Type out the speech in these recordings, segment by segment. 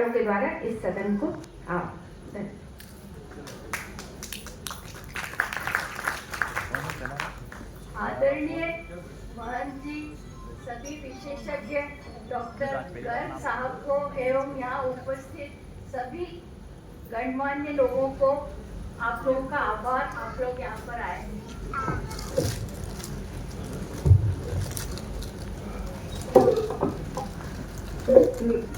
पुरस्कारों के द्वारा इस सदन को आदरणीय महंत जी, सभी विशेषज्ञ डॉक्टर गर्ग साहब को एवं यहाँ उपस्थित सभी गणमान्य लोगों को आप लोगों का आभार, आप लोग यहाँ पर आए।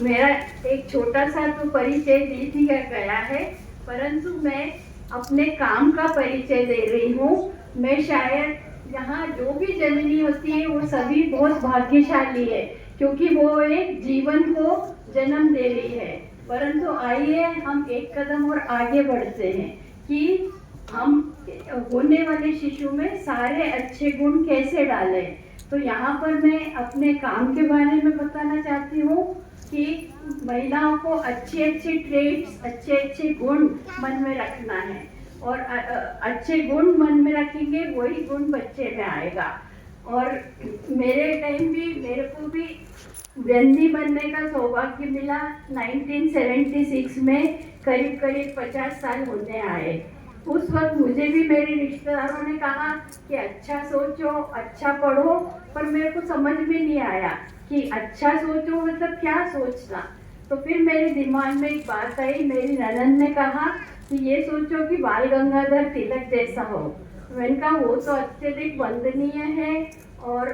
मेरा एक छोटा सा तो परिचय दे दिया गया है, परंतु मैं अपने काम का परिचय दे रही हूँ। मैं शायद यहाँ जो भी जननी होती है वो सभी बहुत भाग्यशाली है, क्योंकि वो एक जीवन को जन्म दे रही है। परंतु आइए हम एक कदम और आगे बढ़ते हैं कि हम होने वाले शिशु में सारे अच्छे गुण कैसे डालें। तो यहाँ पर मैं अपने काम के बारे में बताना चाहती हूँ कि महिलाओं को अच्छे अच्छे ट्रेड्स, अच्छे अच्छे गुण मन में रखना है, और अच्छे गुण मन में रखेंगे वही गुण बच्चे में आएगा। और मेरे टाइम भी मेरे को भी व्यंदी बनने का सौभाग्य मिला 1976 में, करीब करीब 50 साल होने आए। उस वक्त मुझे भी मेरे रिश्तेदारों ने कहा कि अच्छा सोचो, अच्छा पढ़ो, पर मेरे को समझ में नहीं आया कि अच्छा सोचो मतलब क्या सोचना। तो फिर मेरे दिमाग में एक बात आई, मेरी ननद ने कहा कि ये सोचो कि बाल गंगाधर तिलक जैसा हो। मैंने कहा वो तो अत्यधिक वंदनीय है और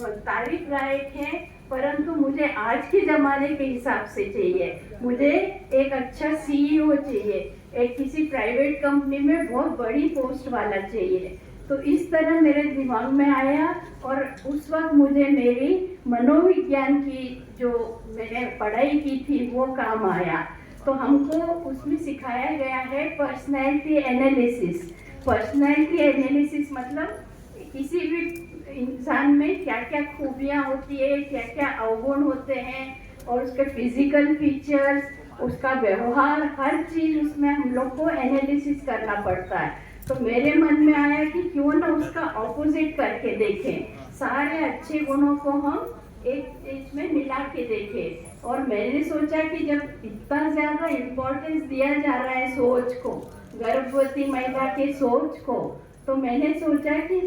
तारीफ लायक है, परंतु मुझे आज के ज़माने के हिसाब से चाहिए। मुझे एक अच्छा सीईओ चाहिए, एक किसी प्राइवेट कंपनी में बहुत बड़ी पोस्ट वाला चाहिए। तो इस तरह मेरे दिमाग में आया, और उस वक्त मुझे मेरी मनोविज्ञान की जो मैंने पढ़ाई की थी वो काम आया। तो हमको उसमें सिखाया गया है पर्सनैलिटी एनालिसिस। पर्सनैलिटी एनालिसिस मतलब किसी भी इंसान में क्या क्या खूबियाँ होती है, क्या क्या अवगुण होते हैं, और उसके फिजिकल फीचर्स, उसका व्यवहार, हर चीज़ उसमें हम लोग को एनालिसिस करना पड़ता है। तो मेरे मन में आया कि क्यों ना उसका ऑपोजिट करके देखें, सारे अच्छे गुणों को हम एक इसमें मिला के देखें। और मैंने सोचा कि जब इतना ज़्यादा इम्पोर्टेंस दिया जा रहा है सोच को, गर्भवती महिला के सोच को, तो मैंने सोचा कि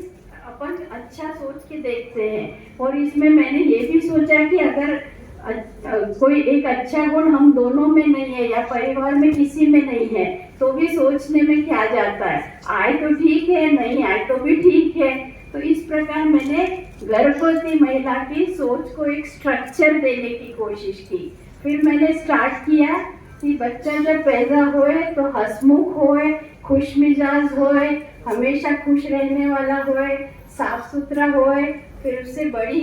अपन अच्छा सोच के देखते हैं। और इसमें मैंने ये भी सोचा कि अगर कोई एक अच्छा गुण हम दोनों में नहीं है या परिवार में किसी में नहीं है, तो भी सोचने में क्या जाता है, आए तो ठीक है, नहीं आए तो भी ठीक है। तो इस प्रकार मैंने गर्भवती महिला की सोच को एक स्ट्रक्चर देने की कोशिश की। फिर मैंने स्टार्ट किया कि बच्चा जब पैदा होए तो हंसमुख होए, खुश मिजाज होए, हमेशा खुश रहने वाला होए, साफ सुथरा होए। फिर उससे बड़ी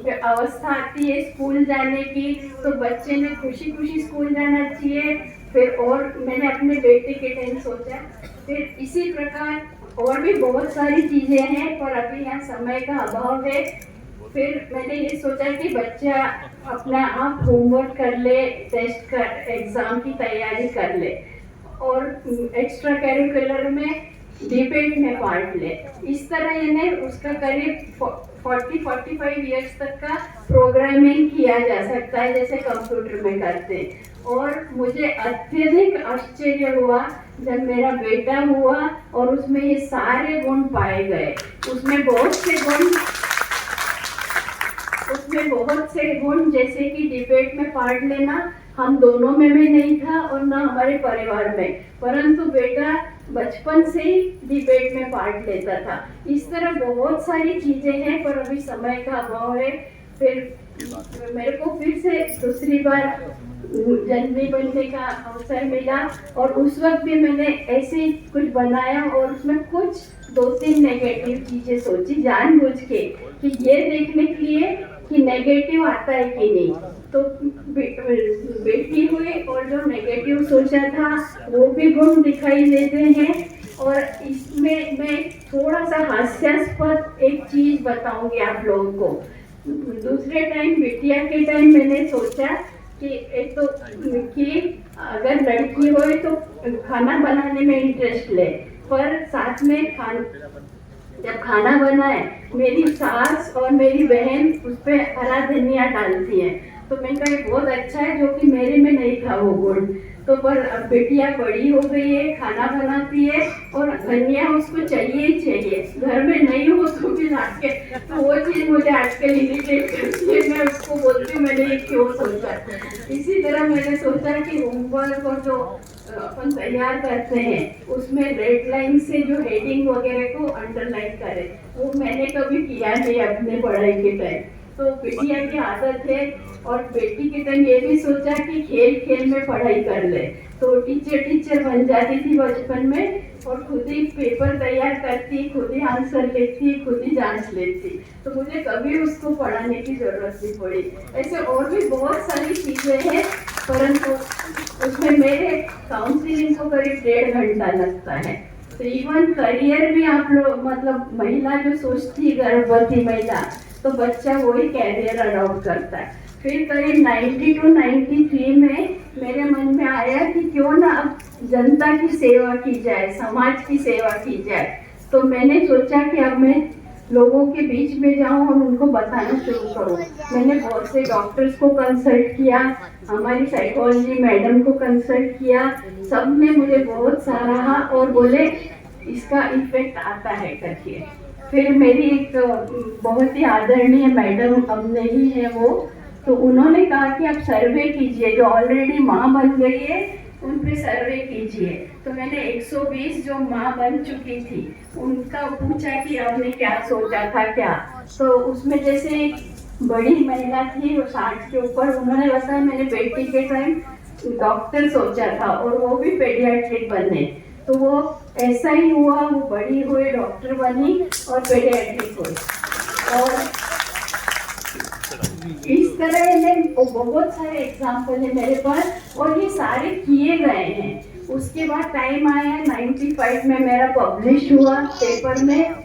अवस्था आती है स्कूल जाने की, तो बच्चे ने खुशी खुशी स्कूल जाना चाहिए। फिर और मैंने अपने बेटे के टाइम सोचा, फिर इसी प्रकार और भी बहुत सारी चीज़ें हैं, पर अभी यहाँ समय का अभाव है। फिर मैंने ये सोचा कि बच्चा अपना आप होमवर्क कर ले, टेस्ट कर, एग्ज़ाम की तैयारी कर ले, और एक्स्ट्रा करिकुलर में डिबेट में पार्ट ले। इस तरह इन्हें उसका करीब 40-45 ईयर्स तक का प्रोग्रामिंग किया जा सकता है, जैसे कंप्यूटर में करते। और मुझे अत्यधिक आश्चर्य हुआ जब मेरा बेटा हुआ और उसमें ये सारे गुण पाए गए। उसमें बहुत से गुण जैसे कि डिबेट में पार्ट लेना हम दोनों में भी नहीं था और ना हमारे परिवार में, परंतु बेटा बचपन से ही डिबेट में पार्ट लेता था। इस तरह बहुत सारी चीज़ें हैं, पर अभी समय का अभाव है। फिर मेरे को फिर से दूसरी बार जननी बनने का अवसर मिला, और उस वक्त भी मैंने ऐसे ही कुछ बनाया, और उसमें कुछ 2-3 नेगेटिव चीज़ें सोची जानबूझ के, कि ये देखने के लिए कि नेगेटिव आता है कि नहीं। तो बेटी हुई और जो नेगेटिव सोचा था वो भी गुण दिखाई देते हैं। और इसमें मैं थोड़ा सा हास्यास्पद एक चीज़ बताऊंगी आप लोगों को। दूसरे टाइम बिटिया के टाइम मैंने सोचा कि एक तो कि अगर लड़की हो तो खाना बनाने में इंटरेस्ट ले, पर साथ में जब खाना बनाए मेरी सास और मेरी बहन उस पर हरा धनिया डालती है, तो मैंने कहा बहुत अच्छा है जो कि मेरे में नहीं था वो गुण। तो पर अब बिटिया बड़ी हो गई है, खाना बनाती है और धनिया उसको चाहिए ही चाहिए, घर में नहीं हो तो भी लाके के, तो वो चीज़ मुझे आजकल इरिटेट करती है। मैं उसको बोलती हूँ मैंने ये क्यों सोचा। इसी तरह मैंने सोचा कि होमवर्क और जो अपन तैयार करते हैं उसमें रेड लाइन से जो हेडिंग वगैरह को अंडरलाइन करें, वो मैंने कभी किया नहीं अपने पढ़ाई के टाइम। तो बिटिया की आदत है और बेटी के टाइम ये भी सोचा कि खेल खेल में पढ़ाई कर ले, तो टीचर बन जाती थी बचपन में और खुद ही पेपर तैयार करती, खुद ही आंसर लिखती, खुद ही जांच लेती। तो मुझे कभी उसको पढ़ाने की जरूरत नहीं पड़ी। ऐसे और भी बहुत सारी चीजें हैं, परंतु उसमें मेरे काउंसलिंग को करीब 1.5 घंटा लगता है। तो इवन करियर भी आप लोग मतलब महिला जो सोचती है गर्भवती महिला, तो बच्चा वही कैरियर अडॉप्ट करता है। फिर करीब 92 to 93 में मेरे मन में आया कि क्यों ना अब जनता की सेवा की जाए, समाज की सेवा की जाए। तो मैंने सोचा कि अब मैं लोगों के बीच में जाऊं और उनको बताना शुरू करूं। मैंने बहुत से डॉक्टर्स को कंसल्ट किया, हमारी साइकोलॉजी मैडम को कंसल्ट किया, सब ने मुझे बहुत सराहा और बोले इसका इफेक्ट आता है करके। फिर मेरी एक बहुत ही आदरणीय मैडम अब नहीं है वो, तो उन्होंने कहा कि आप सर्वे कीजिए, जो ऑलरेडी माँ बन गई है उन पे सर्वे कीजिए। तो मैंने 120 जो माँ बन चुकी थी उनका पूछा कि आपने क्या सोचा था क्या। तो उसमें जैसे एक बड़ी महिला थी वो 60 के ऊपर, उन्होंने बताया मैंने बेटी के टाइम डॉक्टर सोचा था और वो भी पेडियाट्रिक बने। तो वो ऐसा ही हुआ, वो बड़ी हुई डॉक्टर बनी और पेडियाट्रिक हुई। और इस तरह बहुत सारे एग्जाम्पल है मेरे पास और ये सारे किए गए हैं। उसके बाद टाइम आया 95 में मेरा पब्लिश हुआ पेपर में,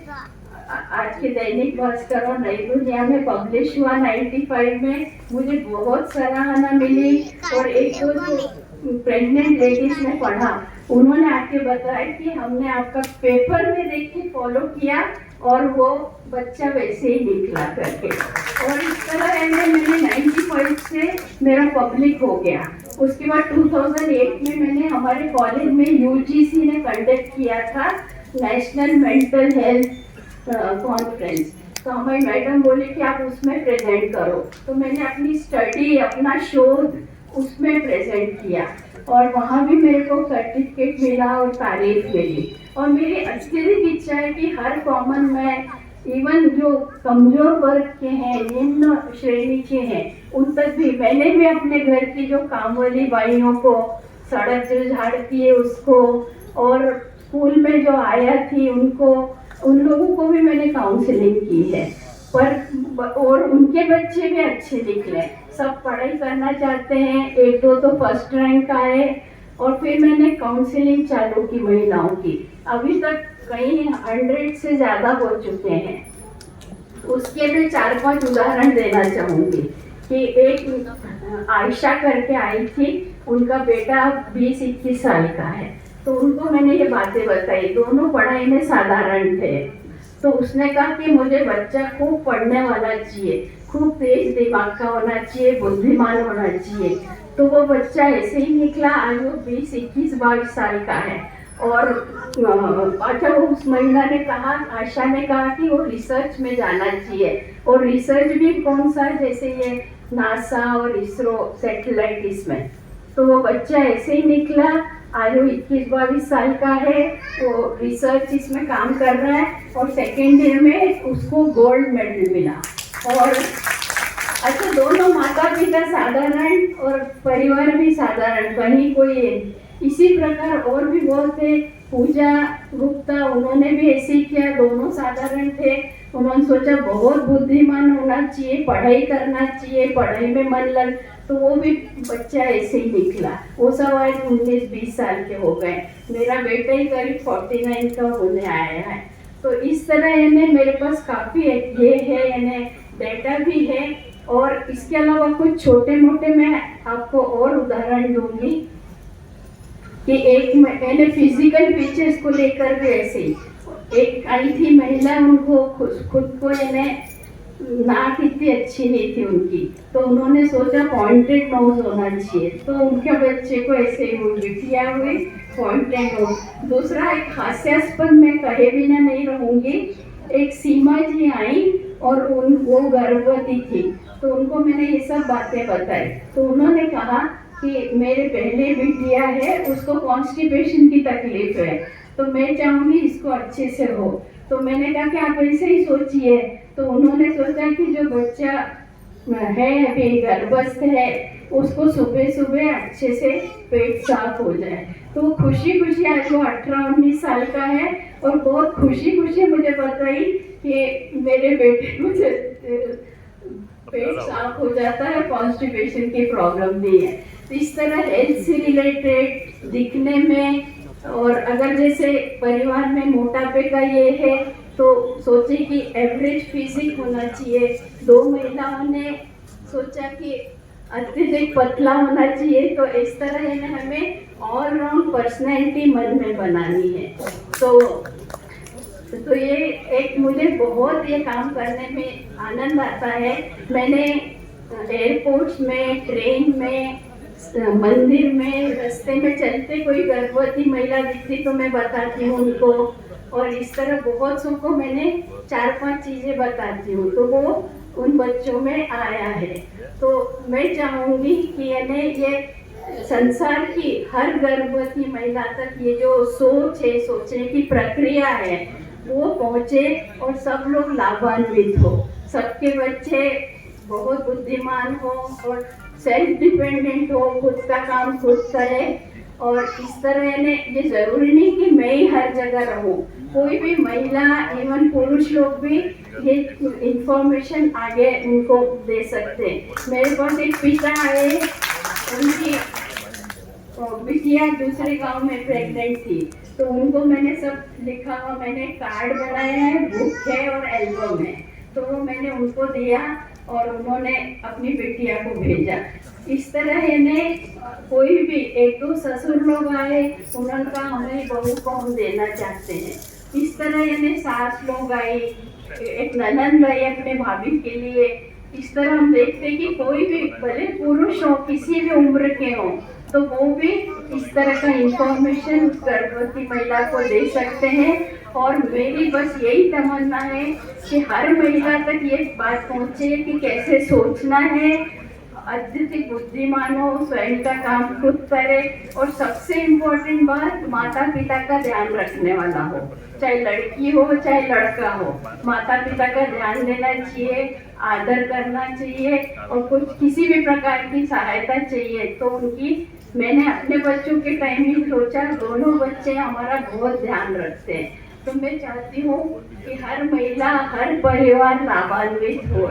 आज के दैनिक भास्कर और नई दुनिया में पब्लिश हुआ 95 में। मुझे बहुत सराहना मिली और एक दो प्रेग्नेंट लेडीज ने पढ़ा, उन्होंने आके बताया कि हमने आपका पेपर में देख के फॉलो किया और वो बच्चा वैसे ही निकला करके। और इस तरह मैंने 95 से मेरा पब्लिक हो गया। उसके बाद 2008 में मैंने हमारे कॉलेज में यूजीसी ने कंडक्ट किया था नेशनल मेंटल हेल्थ कॉन्फ्रेंस। तो हमारी मैडम बोली कि आप उसमें प्रेजेंट करो। तो मैंने अपनी स्टडी, अपना शोध उसमें प्रेजेंट किया और वहाँ भी मेरे को सर्टिफिकेट मिला और तारीफ मिली। और मेरी अत्यधिक इच्छा है कि हर कॉमन मैन, इवन जो कमजोर वर्ग के हैं, निम्न श्रेणी के हैं, उन तक भी, मैंने भी अपने घर की जो काम वाली बाइयों को, सड़क जो झाड़ती है उसको, और स्कूल में जो आया थी उनको, उन लोगों को भी मैंने काउंसलिंग की है। पर और उनके बच्चे भी अच्छे निकले, सब पढ़ाई करना चाहते हैं, एक दो तो फर्स्ट रैंक आए। और फिर मैंने काउंसलिंग चालू की महिलाओं की, अभी तक कई 100 से ज़्यादा हो चुके हैं। उसके भी 4-5 उदाहरण देना चाहूँगी कि एक आयशा करके आई थी, उनका बेटा 20-21 साल का है। तो उनको मैंने ये बातें बताई, दोनों पढ़ाई में साधारण थे। तो उसने कहा कि मुझे बच्चा खूब पढ़ने वाला चाहिए, खूब तेज दिमाग का होना चाहिए, बुद्धिमान होना चाहिए। तो वो बच्चा ऐसे ही निकला, आज वो 20-21-22 साल का है। और अच्छा, उस महिला ने कहा, आशा ने कहा कि वो रिसर्च में जाना चाहिए। और रिसर्च भी कौन सा, जैसे ये नासा और इसरो सैटेलाइट, इसमें। तो वो बच्चा ऐसे ही निकला, आज वो 21-22 साल का है, वो रिसर्च इसमें काम कर रहा है और सेकेंड ईयर में उसको गोल्ड मेडल मिला। और अच्छा, दोनों माता पिता साधारण और परिवार भी साधारण, कहीं कोई। इसी प्रकार और भी बहुत थे, पूजा गुप्ता, उन्होंने भी ऐसे ही किया, दोनों साधारण थे। उन्होंने सोचा बहुत बुद्धिमान होना चाहिए, पढ़ाई करना चाहिए, पढ़ाई में मन लग, तो वो भी बच्चा ऐसे ही निकला। वो सब आज 19-20 साल के हो गए। मेरा बेटा ही करीब 49 का होने आया है। तो इस तरह यानी मेरे पास काफ़ी ये है, यानी डेटा भी है। और इसके अलावा कुछ छोटे मोटे मैं आपको और उदाहरण दूंगी कि एक मैंने फिजिकल फीचर्स को लेकर भी ऐसे ही, एक आई थी महिला, उनको खुद को यानी नाक इतनी अच्छी नहीं थी उनकी, तो उन्होंने सोचा पॉइंटेड नोज होना चाहिए, तो उनके बच्चे को ऐसे ही बिटिया हुई पॉइंटेड नोज। दूसरा एक हास्यास्पद, मैं कहे बिना नहीं रहूँगी, एक सीमा जी आई और वो गर्भवती थी, तो उनको मैंने ये सब बातें बताई, तो उन्होंने कहा कि मेरे पहले बिटिया है, उसको कॉन्स्टिपेशन की तकलीफ है, तो मैं चाहूँगी इसको अच्छे से हो। तो मैंने कहा कि आप ऐसे ही सोचिए। तो उन्होंने सोचा कि जो बच्चा है अभी गर्भस्थ है, उसको सुबह सुबह अच्छे से पेट साफ हो जाए। तो खुशी खुशी, आज वो 18-19 साल का है, और बहुत खुशी खुशी मुझे बताई कि मेरे बेटे को पेट साफ हो जाता है, कॉन्स्टिपेशन की प्रॉब्लम नहीं है। तो इस तरह हेल्थ से रिलेटेड, दिखने में, और अगर जैसे परिवार में मोटापे का ये है तो सोचे कि एवरेज फिजिक होना चाहिए। 2 महिलाओं ने सोचा कि अत्यधिक पतला होना चाहिए, तो इस तरह हमें ऑल राउंड पर्सनैलिटी मन में बनानी है। तो ये एक मुझे बहुत ये काम करने में आनंद आता है। मैंने एयरपोर्ट्स में, ट्रेन में, मंदिर में, रास्ते में चलते कोई गर्भवती महिला दिखती तो मैं बताती हूँ उनको, और इस तरह बहुत सौ को मैंने 4-5 चीज़ें बताती हूँ, तो वो उन बच्चों में आया है। तो मैं चाहूँगी कि यानी ये संसार की हर गर्भवती महिला तक ये जो सोच है, सोचने की प्रक्रिया है, वो पहुँचे और सब लोग लाभान्वित हो, सबके बच्चे बहुत बुद्धिमान हो और सेल्फ डिपेंडेंट हो, खुद का काम खुद करे। और इस तरह ने ये जरूरी नहीं कि मैं ही हर जगह रहूं, कोई भी महिला, इवन पुरुष लोग भी ये इंफॉर्मेशन आगे उनको दे सकते हैं। मेरे पास एक पिता है, उनकी बिटिया दूसरे गांव में प्रेग्नेंट थी, तो उनको मैंने सब लिखा हुआ, मैंने कार्ड बनाया है, बुक है और एल्बम है, तो वो मैंने उनको दिया और उन्होंने अपनी बिटिया को भेजा। इस तरह इन्हें कोई भी 1-2 ससुर लोग आए, उनका हमें बहू को हम देना चाहते हैं। इस तरह इन्हें सास लोग आई, एक ननंद आई अपने भाभी के लिए। इस तरह हम देखते हैं कि कोई भी, भले पुरुष हो, किसी भी उम्र के हो, तो वो भी इस तरह का इंफॉर्मेशन उस गर्भवती महिला को दे सकते हैं। और मेरी बस यही तमन्ना है कि हर महिला तक ये बात पहुंचे कि कैसे सोचना है, अत्यधिक बुद्धिमान हो, स्वयं का काम खुद करे, और सबसे इम्पोर्टेंट बात, माता पिता का ध्यान रखने वाला हो, चाहे लड़की हो चाहे लड़का हो, माता पिता का ध्यान देना चाहिए, आदर करना चाहिए, और कुछ किसी भी प्रकार की सहायता चाहिए तो उनकी। मैंने अपने बच्चों के टाइम ही सोचा, दोनों बच्चे हमारा बहुत ध्यान रखते हैं, तो मैं चाहती हूँ कि हर महिला, हर परिवार लाभान्वित हो।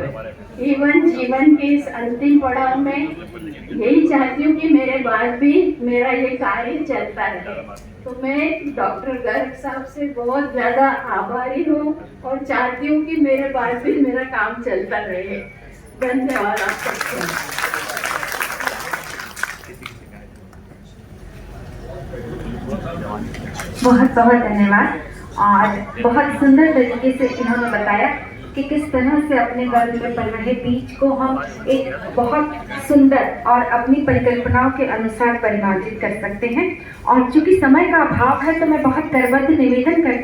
इवन जीवन के इस अंतिम पड़ाव में यही चाहती हूँ कि मेरे बाद भी मेरा ये कार्य चलता रहे। तो मैं डॉक्टर गर्ग साहब से बहुत ज़्यादा आभारी हूँ और चाहती हूँ कि मेरे बाद भी मेरा काम चलता रहे। धन्यवाद आप सबको। बहुत बहुत धन्यवाद। और बहुत सुंदर तरीके से इन्होंने बताया कि किस तरह से अपने गर्भ में पल रहे बीज को हम एक बहुत सुंदर और अपनी परिकल्पनाओं के अनुसार परिभाषित कर सकते हैं। और चूंकि समय का अभाव है तो मैं बहुत करबद्ध निवेदन करती